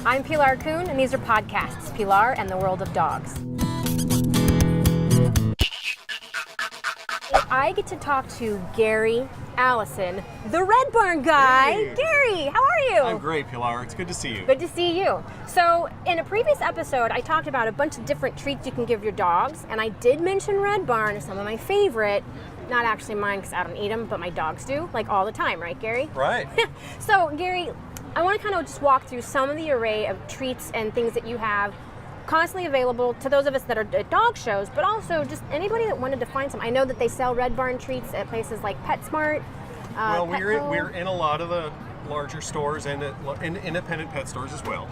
I'm Pilar Kuhn, and these are PAWDCasts, Pilar and the World of Dogs. I get to talk to Gary Allison, the Red Barn guy. Hey. Gary, how are you? I'm great, Pilar. It's good to see you. Good to see you. So, in a previous episode, I talked about a bunch of different treats you can give your dogs, and I did mention Red Barn as some of my favorite. Not actually mine, because I don't eat them, but my dogs do, like all the time, right, Gary? Right. So, Gary, I want to kind of just walk through some of the array of treats and things that you have constantly available to those of us that are at dog shows, but also just anybody that wanted to find some. I know that they sell Red Barn treats at places like PetSmart. Well, we're in a lot of the larger stores and in independent pet stores as well.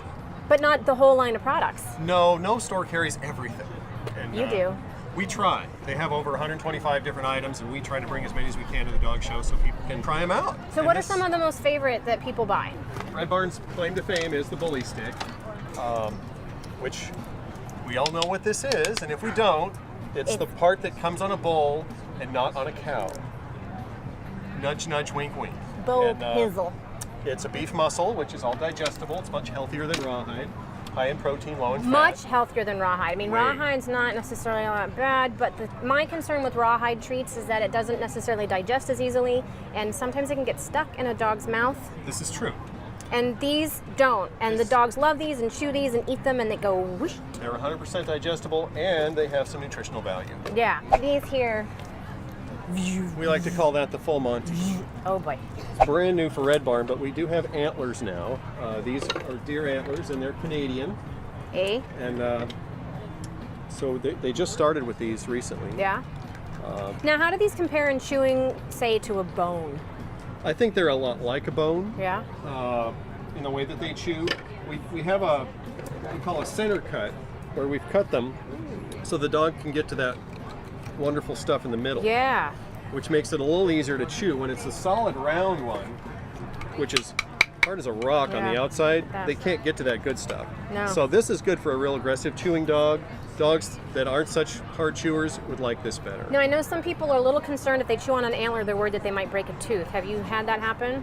But not the whole line of products. No store carries everything. And, You do. We try. They have over 125 different items, and we try to bring as many as we can to the dog show so people can try them out. So And what are some of the most favorite that people buy? Red Barn's claim to fame is the bully stick, which we all know what this is, and if we don't, it's the part that comes on a bull and not on a cow. Nudge, nudge, wink, wink. Bull And, pizzle. It's a beef muscle, which is all digestible. It's much healthier than rawhide. High in protein, low in fat. Much healthier than rawhide. I mean, Way. rawhide's not necessarily all that bad, but my concern with rawhide treats is that it doesn't necessarily digest as easily, and sometimes it can get stuck in a dog's mouth. This is true. And these don't. And the dogs love these and chew these and eat them, and they go whoosh. They're 100% digestible, and they have some nutritional value. Yeah. These here. We like to call that the full Monty. Oh boy. It's brand new for Red Barn, but we do have antlers now. These are deer antlers, and they're Canadian. Eh? And so they just started with these recently. Yeah. Now, how do these compare in chewing, say, to a bone? I think they're a lot like a bone. Yeah. In the way that they chew. We have what we call a center cut, where we've cut them so the dog can get to that wonderful stuff in the middle. Yeah. Which makes it a little easier to chew. When it's a solid round one, which is hard as a rock on the outside, they can't get to that good stuff. No. So this is good for a real aggressive chewing dog. Dogs that aren't such hard chewers would like this better. Now, I know some people are a little concerned if they chew on an antler, they're worried that they might break a tooth. Have you had that happen?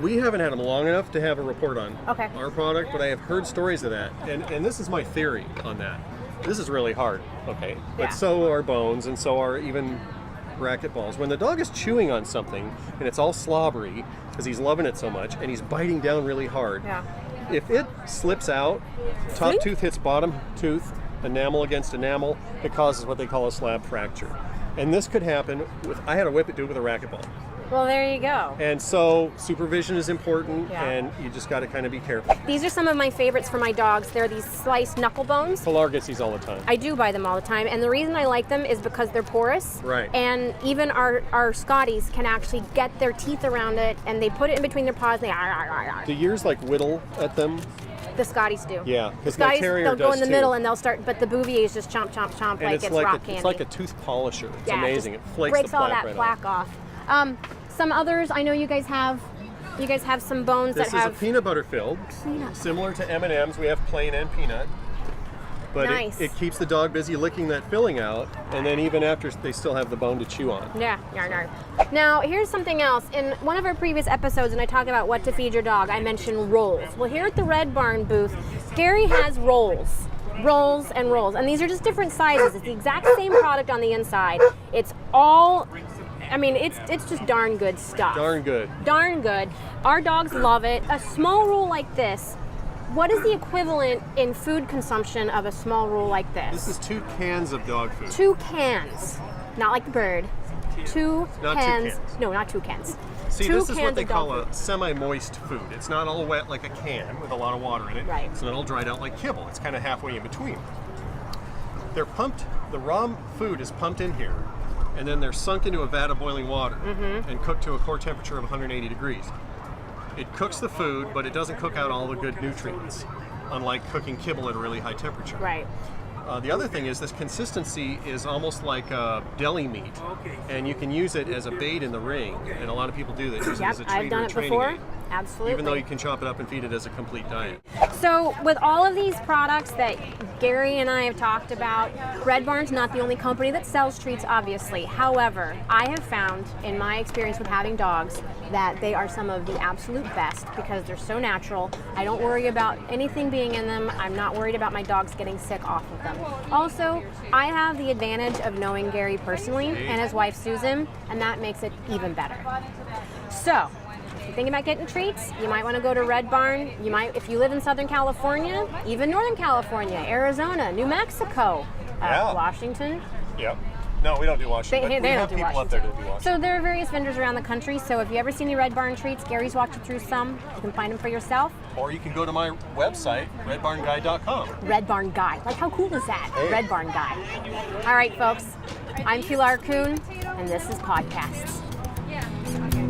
We haven't had them long enough to have a report on Okay. our product, but I have heard stories of that. And this is my theory on that. This is really hard, okay? But Yeah. so are bones, and so are even racquetballs. When the dog is chewing on something and it's all slobbery because he's loving it so much and he's biting down really hard, Yeah. if it slips out, top Flink? tooth hits bottom tooth, enamel against enamel, it causes what they call a slab fracture. And this could happen with, I had a whippet do it with a racquetball. Well, there you go. And so supervision is important, Yeah. and you just got to kind of be careful. These are some of my favorites for my dogs. They're these sliced knuckle bones. Pilar gets these all the time. I do buy them all the time, and the reason I like them is because they're porous. Right. And even our Scotties can actually get their teeth around it, and they put it in between their paws, and they Do yours like whittle at them? The Scotties do. Yeah, because my Scotties, terrier they'll does go in the too. middle and they'll start, but the Bouviers just chomp, chomp, chomp And like it's like rock candy. it's like a tooth polisher. It's Yeah, amazing. It just flakes breaks the all plaque that right plaque off. Some others, I know you guys have some bones This that is have a peanut butter filled, similar to M&Ms. We have plain and peanut. But Nice. it keeps the dog busy licking that filling out, and then even after, they still have the bone to chew on. Yeah, yarn, yarn. Now, here's something else. In one of our previous episodes, when I talked about what to feed your dog, I mentioned rolls. Well, here at the Red Barn booth, Gary has rolls. Rolls and rolls. And these are just different sizes. It's the exact same product on the inside. It's all, I mean, it's just darn good stuff. Darn good. Darn good. Our dogs love it. A small roll like this, what is the equivalent in food consumption of a small roll like this? This is 2 cans of dog food. 2 cans. Not like the bird. 2 Not 2 cans. cans. No, not 2 cans. See, 2 this is cans what they of dog call food. a semi-moist food. It's not all wet like a can with a lot of water in it. Right. It's not all dried out like kibble. It's kind of halfway in between. They're pumped, the raw food is pumped in here, and then they're sunk into a vat of boiling water and cooked to a core temperature of 180 degrees. It cooks the food, but it doesn't cook out all the good nutrients, unlike cooking kibble at a really high temperature. Right. The other thing is this consistency is almost like deli meat, and you can use it as a bait in the ring, and a lot of people do that. Use it Yep, as a treat I've done or a it training before. aid, Absolutely. even though you can chop it up and feed it as a complete diet. So with all of these products that Gary and I have talked about, Red Barn's not the only company that sells treats, obviously. However, I have found in my experience with having dogs that they are some of the absolute best because they're so natural. I don't worry about anything being in them. I'm not worried about my dogs getting sick off of them. Also, I have the advantage of knowing Gary personally and his wife Susan, and that makes it even better. So, if you're thinking about getting treats, you might want to go to Red Barn. You might, if you live in Southern California, even Northern California, Arizona, New Mexico, Washington. Yep. No, we don't do Washington. They we don't have do people Washington. up there to do Washington. So there are various vendors around the country. So if you ever see any Red Barn treats, Gary's walked you through some. You can find them for yourself. Or you can go to my website, redbarnguy.com. Red Barn Guy. Like, how cool is that? Hey. Red Barn Guy. All right, folks. I'm Pilar Kuhn, and this is PAWDCasts.